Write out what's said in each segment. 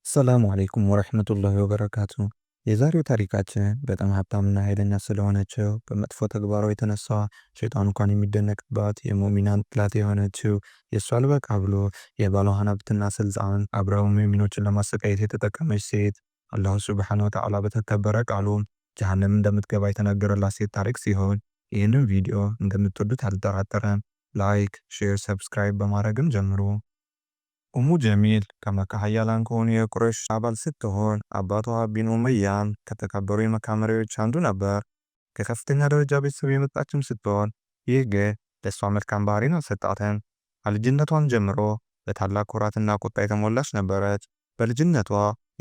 ሰላሙ አለይኩም ወረሕመቱላሂ ወበረካቱ። የዛሬው ታሪካችን በጣም ሀብታምና ኃይለኛ ስለሆነችው በመጥፎ ተግባሯ የተነሳ ሸይጣን እንኳን የሚደነቅባት የሙእሚናን ጥላት የሆነችው የእሷ አልበቃ ብሎ የባሏን ሀብትና ስልጣን አብረው ሙእሚኖችን ለማሰቃየት የተጠቀመች ሴት አላሁ ሱብሓነሁ ወተዓላ በተከበረ ቃሉ ጀሃነም እንደምትገባ የተነገረላት ሴት ታሪክ ሲሆን ይህንን ቪዲዮ እንደምትወዱት አልጠራጠረም። ላይክ፣ ሼር፣ ሰብስክራይብ በማድረግም ጀምሩ። ኡሙ ጀሚል ከመካ ሀያላን ከሆኑ የቁረይሽ አባል ስትሆን አባቷ ቢን ኡመያም ከተከበሩ የመካ መሪዎች አንዱ ነበር። ከከፍተኛ ደረጃ ቤተሰብ የመጣችም ስትሆን ይህ ግን ለእሷ መልካም ባህሪን አልሰጣትም። ከልጅነቷን ጀምሮ በታላቅ ኩራትና ቁጣ የተሞላች ነበረች። በልጅነቷ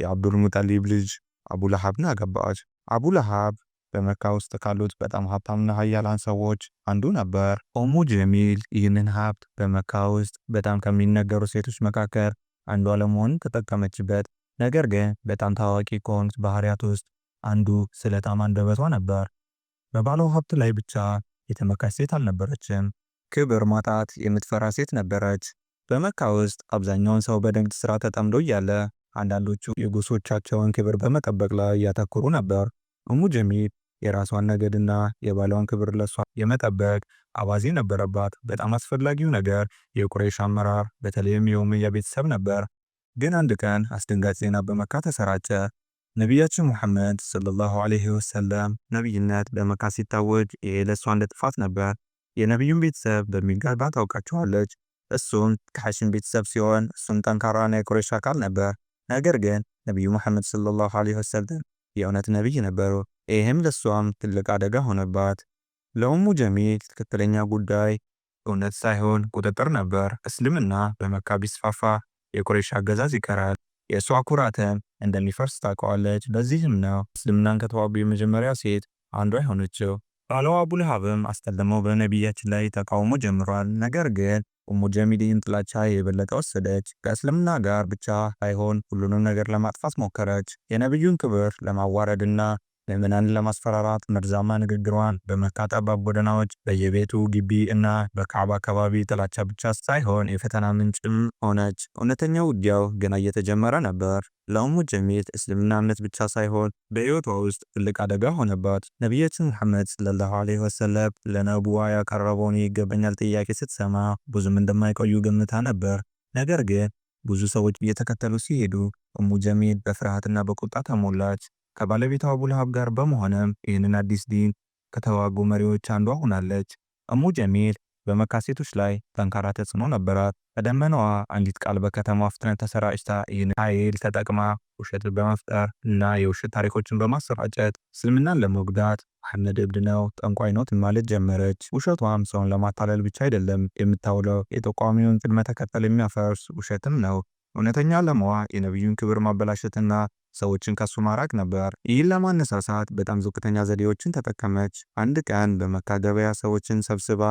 የአብዱል ሙጠሊብ ልጅ አቡ ለሃብን አገባች። አቡ ለሃብ በመካ ውስጥ ካሉት በጣም ሀብታምና ሀያላን ሰዎች አንዱ ነበር። ኡሙ ጀሚል ይህንን ሀብት በመካ ውስጥ በጣም ከሚነገሩ ሴቶች መካከል አንዷ ለመሆን ተጠቀመችበት። ነገር ግን በጣም ታዋቂ ከሆኑት ባህሪያት ውስጥ አንዱ ስለታም አንደበቷ ነበር። በባሏ ሀብት ላይ ብቻ የተመካች ሴት አልነበረችም። ክብር ማጣት የምትፈራ ሴት ነበረች። በመካ ውስጥ አብዛኛውን ሰው በንግድ ስራ ተጠምዶ እያለ አንዳንዶቹ የጎሶቻቸውን ክብር በመጠበቅ ላይ ያተኩሩ ነበር። ኡሙ ጀሚል የራሷን ነገድና የባሏን ክብር ለሷ የመጠበቅ አባዜ ነበረባት። በጣም አስፈላጊው ነገር የቁረይሽ አመራር በተለይም የኡመያ ቤተሰብ ነበር። ግን አንድ ቀን አስደንጋጭ ዜና በመካ ተሰራጨ። ነቢያችን ሙሐመድ ሰለላሁ ዐለይሂ ወሰለም ነቢይነት በመካ ሲታወጅ ይሄ ለሷ እንደ ጥፋት ነበር። የነቢዩን ቤተሰብ በሚገባ ታውቃቸዋለች። እሱም ከሐሽም ቤተሰብ ሲሆን እሱም ጠንካራና የቁረይሽ አካል ነበር። ነገር ግን ነቢዩ ሙሐመድ ሰለላሁ ዐለይሂ ወሰለም የእውነት ነቢይ ነበሩ። ይህም ለሷም ትልቅ አደጋ ሆነባት። ለኡሙ ጀሚል ትክክለኛ ጉዳይ እውነት ሳይሆን ቁጥጥር ነበር። እስልምና በመካ ቢስፋፋ የቁረይሽ አገዛዝ ይቀራል። የእሷ ኩራትም እንደሚፈርስ ታውቀዋለች። ለዚህም ነው እስልምናን ከተዋቡ የመጀመሪያ ሴት አንዷ የሆነችው። ባሏ አቡ ለሃብም አስቀድመው በነቢያችን ላይ ተቃውሞ ጀምሯል። ነገር ግን ኡሙ ጀሚል ይህን ጥላቻ የበለጠ ወሰደች። ከእስልምና ጋር ብቻ ሳይሆን ሁሉንም ነገር ለማጥፋት ሞከረች። የነቢዩን ክብር ለማዋረድና ምዕመናንን ለማስፈራራት መርዛማ ንግግሯን በመካ ጠባብ ጎዳናዎች፣ በየቤቱ ግቢ እና በካዕባ አካባቢ ጥላቻ ብቻ ሳይሆን የፈተና ምንጭም ሆነች። እውነተኛው ውጊያው ገና እየተጀመረ ነበር። ለኡሙ ጀሚል እስልምና እምነት ብቻ ሳይሆን በሕይወቷ ውስጥ ትልቅ አደጋ ሆነባት። ነቢያችን ሙሐመድ ሰለላሁ ዐለይሂ ወሰለም ለነቡዋ ያቀረበውን ይገባኛል ጥያቄ ስትሰማ ብዙም እንደማይቆዩ ገምታ ነበር። ነገር ግን ብዙ ሰዎች እየተከተሉ ሲሄዱ ኡሙ ጀሚል በፍርሃትና በቁጣ ተሞላች። ከባለቤቷ አቡ ለሃብ ጋር በመሆንም ይህንን አዲስ ዲን ከተዋጉ መሪዎች አንዷ ሆናለች። ኡሙ ጀሚል በመካ ሴቶች ላይ ጠንካራ ተጽዕኖ ነበራት። በደመናዋ አንዲት ቃል በከተማዋ ፍጥነት ተሰራጭታ ይህን ኃይል ተጠቅማ ውሸት በመፍጠር እና የውሸት ታሪኮችን በማሰራጨት እስልምናን ለመጉዳት መሐመድ እብድ ነው፣ ጠንቋይ ነው ማለት ጀመረች። ውሸቷም ሰውን ለማታለል ብቻ አይደለም የምታውለው፣ የጠቋሚውን ቅድመ ተከተል የሚያፈርስ ውሸትም ነው። እውነተኛ ዓላማዋ የነቢዩን ክብር ማበላሸትና ሰዎችን ከሱ ማራቅ ነበር። ይህን ለማነሳሳት በጣም ዝቅተኛ ዘዴዎችን ተጠቀመች። አንድ ቀን በመካ ገበያ ሰዎችን ሰብስባ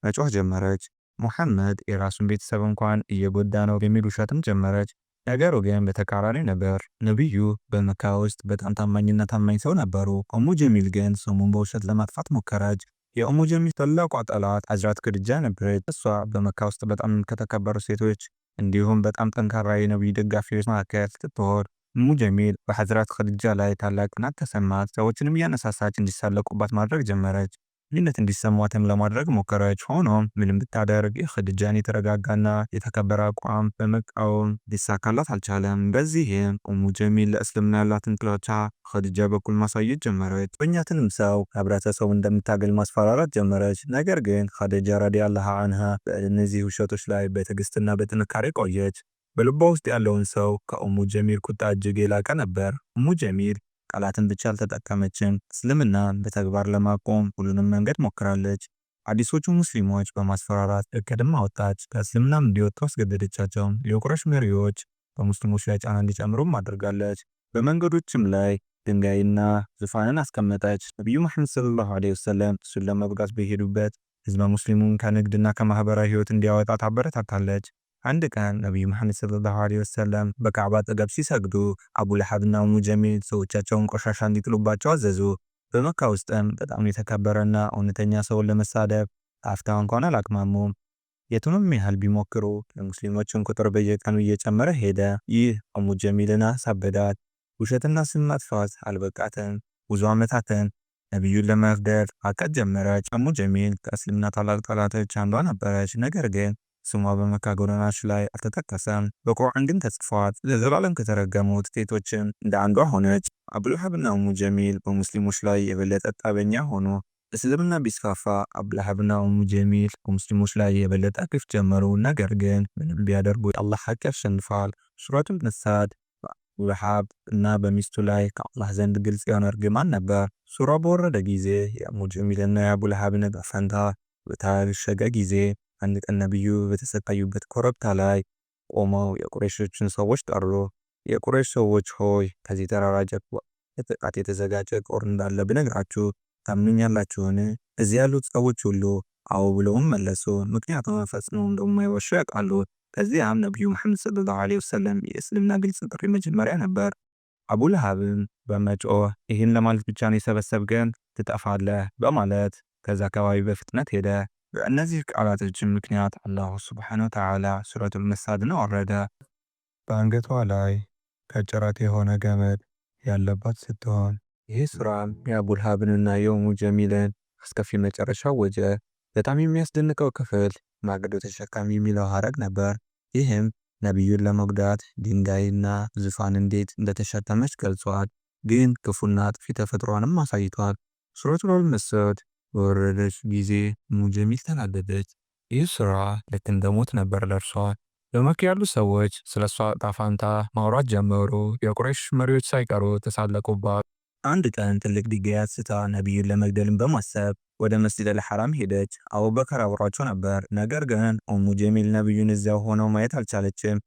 መጮህ ጀመረች። ሙሐመድ የራሱን ቤተሰብ እንኳን እየጎዳ ነው የሚል ውሸትም ጀመረች። ነገሩ ግን በተቃራኒ ነበር። ነቢዩ በመካ ውስጥ በጣም ታማኝና ታማኝ ሰው ነበሩ። ኡሙ ጀሚል ግን ስሙን በውሸት ለማጥፋት ሞከረች። የኡሙ ጀሚል ታላቋ ጠላት ሐጅራት ክድጃ ነበረች። እሷ በመካ ውስጥ በጣም ከተከበሩ ሴቶች እንዲሁም በጣም ጠንካራ የነቢዩ ደጋፊዎች መካከል ስትሆን ኡሙ ጀሚል በሐጅራት ክድጃ ላይ ታላቅ ቅናት ተሰማት። ሰዎችንም እያነሳሳች እንዲሳለቁባት ማድረግ ጀመረች። ልዩነት እንዲሰማትም ለማድረግ ሞከረች። ሆኖም ምንም ብታደርግ የክድጃን የተረጋጋና የተከበረ አቋም በመቃወም ሊሳካላት አልቻለም። በዚህም ኡሙ ጀሚል ለእስልምና ያላትን ጥላቻ ክድጃ በኩል ማሳየት ጀመረች። በእኛትንም ሰው ህብረተሰቡ እንደምታገል ማስፈራራት ጀመረች። ነገር ግን ክድጃ ረዲየላሁ ዐንሃ በእነዚህ ውሸቶች ላይ በትዕግስትና በጥንካሬ ቆየች። በልቧ ውስጥ ያለውን ሰው ከኡሙ ጀሚል ቁጣ እጅግ የላቀ ነበር። ኡሙ ጀሚል ቃላትን ብቻ አልተጠቀመችም። እስልምና በተግባር ለማቆም ሁሉንም መንገድ ሞክራለች። አዲሶቹ ሙስሊሞች በማስፈራራት እቅድም አወጣች። ከእስልምናም እንዲወጡ አስገደደቻቸው። የቁረይሽ መሪዎች በሙስሊሞች ላይ ጫና እንዲጨምሩም አድርጋለች። በመንገዶችም ላይ ድንጋይና ዙፋንን አስቀመጠች። ነቢዩ ሙሐመድ ሰለላሁ ዐለይሂ ወሰለም እሱን ለመውጋት በሄዱበት ህዝበ ሙስሊሙን ከንግድና ከማህበራዊ ህይወት እንዲያወጣ ታበረታታለች። አንድ ቀን ነቢዩ ሙሐመድ ሰለላሁ ዐለይሂ ወሰለም በካዕባ አጠገብ ሲሰግዱ አቡ ለሃብና ኡሙ ጀሚል ሰዎቻቸውን ቆሻሻ እንዲጥሉባቸው አዘዙ። በመካ ውስጥም በጣም የተከበረና እውነተኛ ሰውን ለመሳደብ አፍታ እንኳን አላቅማሙም። የቱንም ያህል ቢሞክሩ የሙስሊሞችን ቁጥር በየቀኑ እየጨመረ ሄደ። ይህ ኡሙ ጀሚልን አሳበዳት። ውሸትና ስም ማጥፋት አልበቃትም። ብዙ ዓመታትን ነቢዩን ለመግደል ማቀድ ጀመረች። ኡሙ ጀሚል ከእስልምና ታላቅ ጠላቶች አንዷ ነበረች። ነገር ግን ስሟ በመካ ጎዳናዎች ላይ አልተጠቀሰም። በቁርአን ግን ተጽፏል። ለዘላለም ከተረገሙት ሴቶችም እንደ አንዷ ሆነች። አቡለሃብና ኡሙ ጀሚል በሙስሊሞች ላይ የበለጠ ጠበኛ ሆኑ። እስልምና ቢስፋፋ አቡለሃብና ኡሙ ጀሚል በሙስሊሞች ላይ የበለጠ ግፍ ጀመሩ። ነገር ግን ምንም ቢያደርጉ የአላህ ሐቅ ያሸንፋል። ሱረቱል ነሳድ በአቡለሃብ እና በሚስቱ ላይ ከአላህ ዘንድ ግልጽ የሆነ እርግማን ነበር። ሱራ በወረደ ጊዜ የኡሙ ጀሚልና የአቡለሃብን ዕጣ ፈንታ በተሸሸገ ጊዜ አንድ ቀን ነቢዩ በተሰቃዩበት ኮረብታ ላይ ቆመው የቁረይሾችን ሰዎች ጠሩ። የቁረይሽ ሰዎች ሆይ ከዚህ ተራራ ጀርባ ለጥቃት የተዘጋጀ ጦር እንዳለ ብነግራችሁ ታምኑኛላችሁን? እዚህ ያሉት ሰዎች ሁሉ አዎ ብለውም መለሱ። ምክንያቱም ፈጽመው እንደማይዋሹ ያውቃሉ። ከዚያም ነቢዩ መሐመድ ሰለላሁ ዐለይሂ ወሰለም የእስልምና ግልጽ ጥሪ መጀመሪያ ነበር። አቡለሃብም በመጮህ ይህን ለማለት ብቻ ነው የሰበሰብከን? ትጠፋለህ በማለት ከዛ አካባቢ በፍጥነት ሄደ። በእነዚህ ቃላቶች ምክንያት አላሁ ሱብሓነሁ ወተዓላ ሱረቱል ነሳድን አወረደ። በአንገቷ ላይ ከጭረት የሆነ ገመድ ያለባት ስትሆን ይህ ሱራም የአቡለሃብንና የኡሙ ጀሚልን አስከፊ መጨረሻ አወጀ። በጣም የሚያስደንቀው ክፍል ማገዶ ተሸካሚ የሚለው ሐረግ ነበር። ይህም ነቢዩን ለመጉዳት ድንጋይና ዙፋን እንዴት እንደተሸከመች ገልጿል። ግን ክፉና አጥፊ ተፈጥሯንም አሳይቷል። ሱረቱል ነሳድ በወረደች ጊዜ ኡሙ ጀሚል ተናደደች። ይህ ሱራ ልክ እንደ ሞት ነበር ለእርሷ። በመካ ያሉ ሰዎች ስለ እሷ ዕጣ ፈንታ ማውራት ጀመሩ። የቁረይሽ መሪዎች ሳይቀሩ ተሳለቁባት። አንድ ቀን ትልቅ ድንጋይ አንስታ ነቢዩን ለመግደልን በማሰብ ወደ መስጂደል ሐራም ሄደች። አቡበከር አብሯቸው ነበር። ነገር ግን ኡሙ ጀሚል ነቢዩን እዚያው ሆነው ማየት አልቻለችም።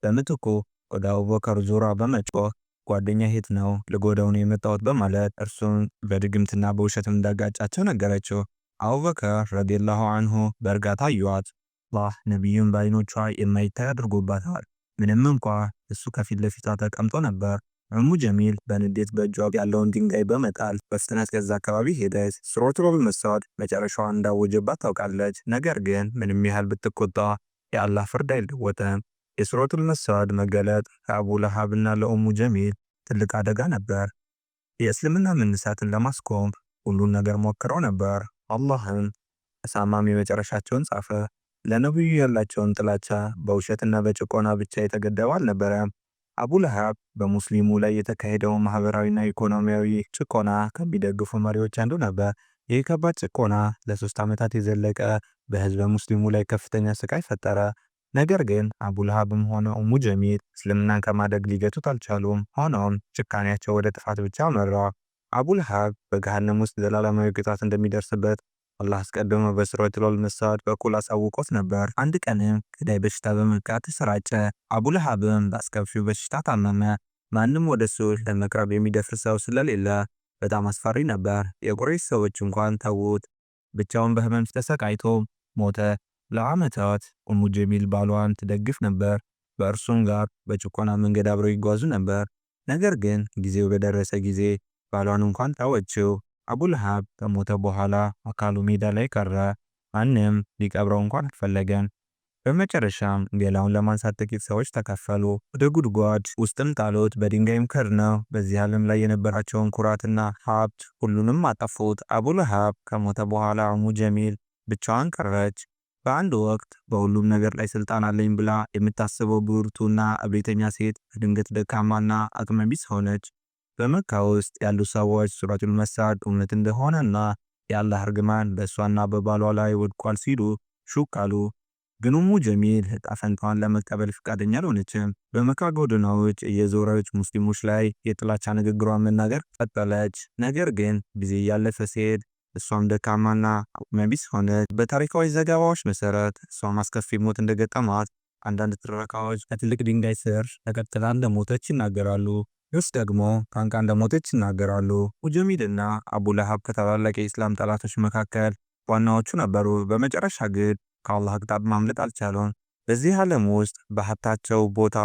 በምትኩ ወደ አቡበከር ዙራ በመጮህ ጓደኛ የት ነው? ልጎዳው ነው የመጣሁት በማለት እርሱን በድግምትና በውሸትም እንዳጋጫቸው ነገረችው። አቡበከር ረዲየላሁ አንሁ በእርጋታ አዩዋት። አላህ ነቢዩን በዓይኖቿ የማይታይ አድርጎባታል። ምንም እንኳ እሱ ከፊት ለፊቷ ተቀምጦ ነበር። ኡሙ ጀሚል በንዴት በእጇ ያለውን ድንጋይ በመጣል በፍጥነት ከዛ አካባቢ ሄደች። ሱረቱል ነሳድ መጨረሻዋን እንዳወጀባት ታውቃለች። ነገር ግን ምንም ያህል ብትቆጣ የአላህ ፍርድ አይለወጥም። የሱረቱል ነሳድ መገለጥ ለአቡለሃብና ለኡሙ ጀሚል ትልቅ አደጋ ነበር። የእስልምና መነሳትን ለማስቆም ሁሉን ነገር ሞክረው ነበር። አላህም አሳማሚ መጨረሻቸውን ጻፈ። ለነቢዩ ያላቸውን ጥላቻ በውሸትና በጭቆና ብቻ የተገደበ አልነበረም። አቡለሃብ በሙስሊሙ ላይ የተካሄደው ማህበራዊና ኢኮኖሚያዊ ጭቆና ከሚደግፉ መሪዎች አንዱ ነበር። ይህ ከባድ ጭቆና ለ3 ዓመታት የዘለቀ በህዝበ ሙስሊሙ ላይ ከፍተኛ ስቃይ ፈጠረ። ነገር ግን አቡለሃብም ሆነ ኡሙ ጀሚል እስልምናን ከማደግ ሊገቱት አልቻሉም። ሆኖም ጭካኔያቸው ወደ ጥፋት ብቻ አመራ። አቡለሃብ በገሃነም ውስጥ ዘላለማዊ ቅጣት እንደሚደርስበት አላህ አስቀድሞ በሱረቱል ነሳድ በኩል አሳውቆት ነበር። አንድ ቀንም ገዳይ በሽታ በመካ ተሰራጨ። አቡለሃብም በአስከፊው በሽታ ታመመ። ማንም ወደሱ ለመቅረብ የሚደፍር ሰው ስለሌለ በጣም አስፈሪ ነበር። የቁረይሽ ሰዎች እንኳን ተዉት፣ ብቻውን በህመም ተሰቃይቶ ሞተ። ለዓመታት ኡሙ ጀሚል ባሏን ትደግፍ ነበር። በእርሱም ጋር በጭቆና መንገድ አብረው ይጓዙ ነበር። ነገር ግን ጊዜው በደረሰ ጊዜ ባሏን እንኳን ተወችው። አቡለሃብ ከሞተ በኋላ አካሉ ሜዳ ላይ ቀረ። ማንም ሊቀብረው እንኳን አልፈለገም። በመጨረሻም ገላውን ለማንሳት ጥቂት ሰዎች ተከፈሉ። ወደ ጉድጓድ ውስጥም ጣሉት። በድንጋይም ከድነው በዚህ ዓለም ላይ የነበራቸውን ኩራትና ሀብት ሁሉንም አጠፉት። አቡለሃብ ከሞተ በኋላ ኡሙ ጀሚል ብቻዋን ቀረች። በአንድ ወቅት በሁሉም ነገር ላይ ስልጣን አለኝ ብላ የምታስበው ብርቱና እብሪተኛ ሴት በድንገት ደካማና አቅመ ቢስ ሆነች። በመካ ውስጥ ያሉ ሰዎች ሱረቱል ነሳድ እውነት እንደሆነና የአላህ እርግማን በእሷና በባሏ ላይ ወድቋል ሲሉ ሹክ አሉ። ግን ኡሙ ጀሚል ዕጣ ፈንታዋን ለመቀበል ፈቃደኛ አልሆነችም። በመካ ጎዳናዎች እየዞረች ሙስሊሞች ላይ የጥላቻ ንግግሯን መናገር ቀጠለች። ነገር ግን ጊዜ እያለፈ ሲሄድ እሷም ደካማና አቅመ ቢስ ሆነች። በታሪካዊ ዘገባዎች መሰረት እሷም አስከፊ ሞት እንደገጠማት አንዳንድ ትረካዎች ከትልቅ ድንጋይ ስር ተቀጥላ እንደሞተች ይናገራሉ። ውስጥ ደግሞ ታንቃ እንደሞተች ይናገራሉ። ኡሙ ጀሚልና አቡለሃብ ከታላላቅ የኢስላም ጠላቶች መካከል ዋናዎቹ ነበሩ። በመጨረሻ ግን ከአላህ ቅጣት ማምለጥ አልቻሉም። በዚህ ዓለም ውስጥ በሀብታቸው ቦታ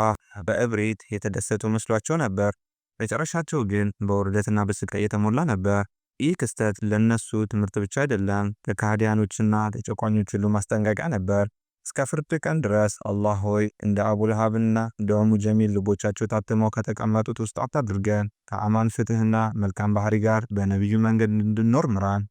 በእብሪት የተደሰቱ መስሏቸው ነበር። መጨረሻቸው ግን በውርደትና በስቃይ የተሞላ ነበር። ይህ ክስተት ለነሱ ትምህርት ብቻ አይደለም፣ ለካህዲያኖችና ለጨቋኞች ሁሉ ማስጠንቀቂያ ነበር። እስከ ፍርድ ቀን ድረስ አላህ ሆይ እንደ አቡ ለሃብና እንደ ኡሙ ጀሚል ልቦቻቸው ታትመው ከተቀመጡት ውስጥ አታድርገን። ከአማን ፍትህና መልካም ባህሪ ጋር በነቢዩ መንገድ እንድንኖር ምራን።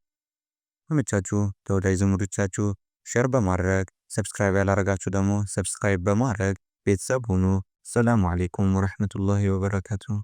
ተመቻችሁ ተወዳጅ ዘመዶቻችሁ ሼር በማድረግ ሰብስክራይብ ያላረጋችሁ ደግሞ ሰብስክራይብ በማድረግ ቤተሰብ ሁኑ። ሰላሙ አለይኩም ወረሕመቱላሂ ወበረካቱሁ።